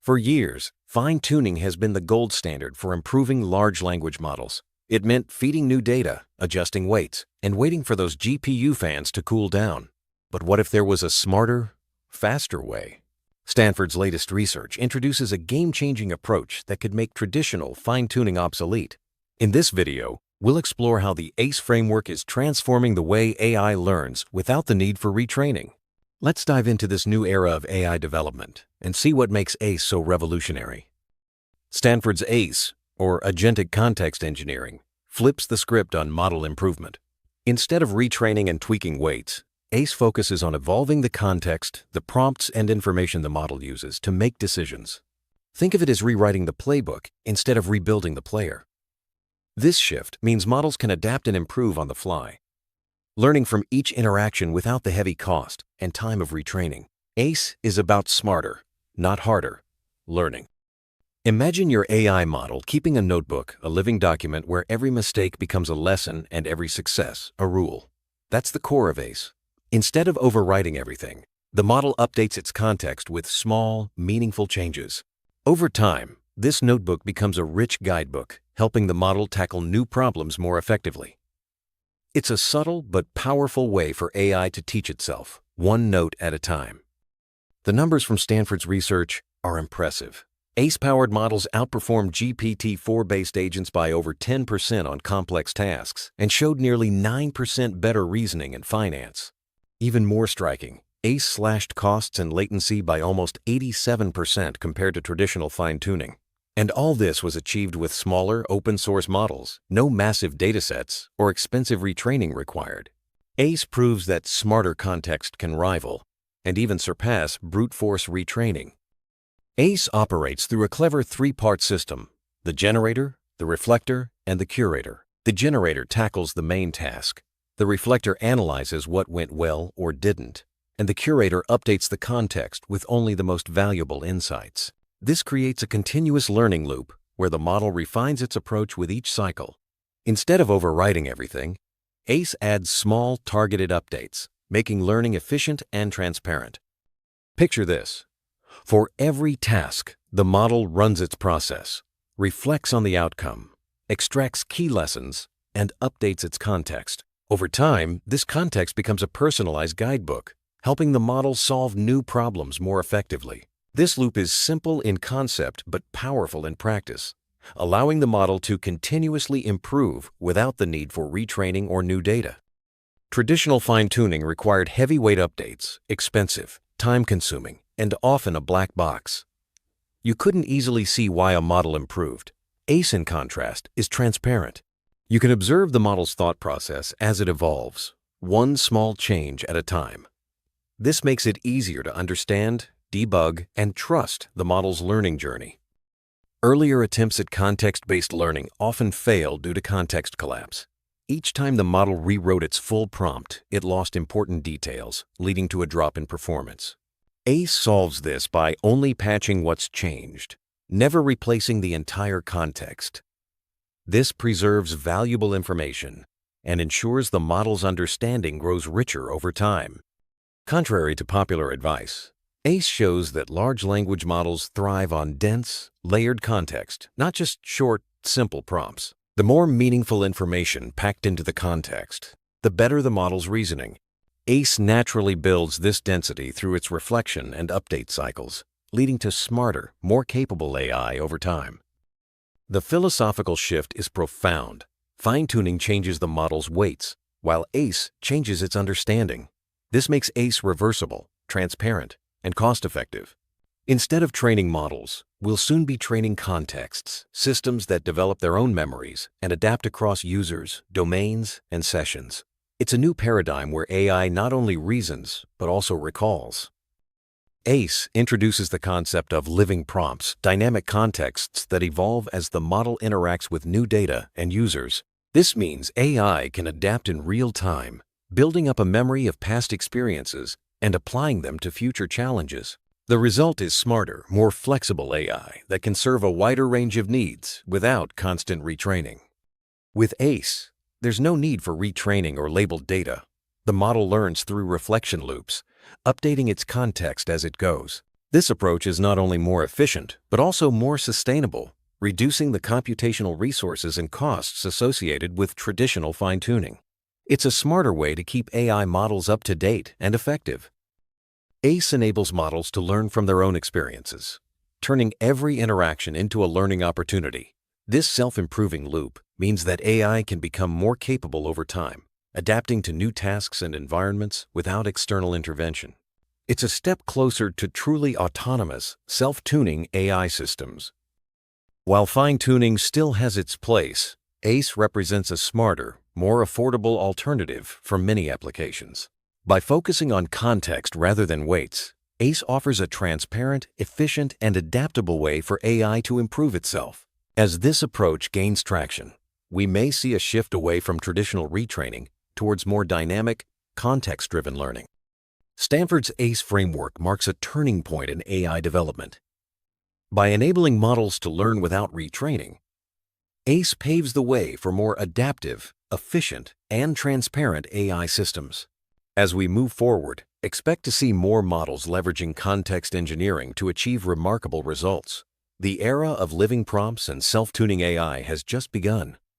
For years, fine-tuning has been the gold standard for improving large language models. It meant feeding new data, adjusting weights, and waiting for those GPU fans to cool down. But what if there was a smarter, faster way? Stanford's latest research introduces a game-changing approach that could make traditional fine-tuning obsolete. In this video, we'll explore how the ACE framework is transforming the way AI learns without the need for retraining. Let's dive into this new era of AI development and see what makes ACE so revolutionary. Stanford's ACE, or Agentic Context Engineering, flips the script on model improvement. Instead of retraining and tweaking weights, ACE focuses on evolving the context, the prompts, and information the model uses to make decisions. Think of it as rewriting the playbook instead of rebuilding the player. This shift means models can adapt and improve on the fly, learning from each interaction without the heavy cost and time of retraining. ACE is about smarter, not harder, learning. Imagine your AI model keeping a notebook, a living document where every mistake becomes a lesson and every success a rule. That's the core of ACE. Instead of overwriting everything, the model updates its context with small, meaningful changes. Over time, this notebook becomes a rich guidebook, helping the model tackle new problems more effectively. It's a subtle but powerful way for AI to teach itself, one note at a time. The numbers from Stanford's research are impressive. ACE-powered models outperformed GPT-4-based agents by over 10% on complex tasks and showed nearly 9% better reasoning in finance. Even more striking, ACE slashed costs and latency by almost 87% compared to traditional fine-tuning. And all this was achieved with smaller, open-source models, no massive datasets, or expensive retraining required. ACE proves that smarter context can rival, and even surpass, brute-force retraining. ACE operates through a clever three-part system: the generator, the reflector, and the curator. The generator tackles the main task. The reflector analyzes what went well or didn't, and the curator updates the context with only the most valuable insights. This creates a continuous learning loop where the model refines its approach with each cycle. Instead of overwriting everything, ACE adds small, targeted updates, making learning efficient and transparent. Picture this. For every task, the model runs its process, reflects on the outcome, extracts key lessons, and updates its context. Over time, this context becomes a personalized guidebook, helping the model solve new problems more effectively. This loop is simple in concept but powerful in practice, allowing the model to continuously improve without the need for retraining or new data. Traditional fine-tuning required heavyweight updates, expensive, time-consuming, and often a black box. You couldn't easily see why a model improved. ACE, in contrast, is transparent. You can observe the model's thought process as it evolves, one small change at a time. This makes it easier to understand, debug, and trust the model's learning journey. Earlier attempts at context-based learning often failed due to context collapse. Each time the model rewrote its full prompt, it lost important details, leading to a drop in performance. ACE solves this by only patching what's changed, never replacing the entire context. This preserves valuable information and ensures the model's understanding grows richer over time. Contrary to popular advice, ACE shows that large language models thrive on dense, layered context, not just short, simple prompts. The more meaningful information packed into the context, the better the model's reasoning. ACE naturally builds this density through its reflection and update cycles, leading to smarter, more capable AI over time. The philosophical shift is profound. Fine-tuning changes the model's weights, while ACE changes its understanding. This makes ACE reversible, transparent, and cost-effective. Instead of training models, we'll soon be training contexts, systems that develop their own memories and adapt across users, domains, and sessions. It's a new paradigm where AI not only reasons, but also recalls. ACE introduces the concept of living prompts, dynamic contexts that evolve as the model interacts with new data and users. This means AI can adapt in real time, building up a memory of past experiences and applying them to future challenges. The result is smarter, more flexible AI that can serve a wider range of needs without constant retraining. With ACE, there's no need for retraining or labeled data. The model learns through reflection loops, updating its context as it goes. This approach is not only more efficient, but also more sustainable, reducing the computational resources and costs associated with traditional fine-tuning. It's a smarter way to keep AI models up to date and effective. ACE enables models to learn from their own experiences, turning every interaction into a learning opportunity. This self-improving loop means that AI can become more capable over time, adapting to new tasks and environments without external intervention. It's a step closer to truly autonomous, self-tuning AI systems. While fine-tuning still has its place, ACE represents a smarter, more affordable alternative for many applications. By focusing on context rather than weights, ACE offers a transparent, efficient, and adaptable way for AI to improve itself. As this approach gains traction, we may see a shift away from traditional retraining towards more dynamic, context-driven learning. Stanford's ACE framework marks a turning point in AI development. By enabling models to learn without retraining, ACE paves the way for more adaptive, efficient, and transparent AI systems. As we move forward, expect to see more models leveraging context engineering to achieve remarkable results. The era of living prompts and self-tuning AI has just begun.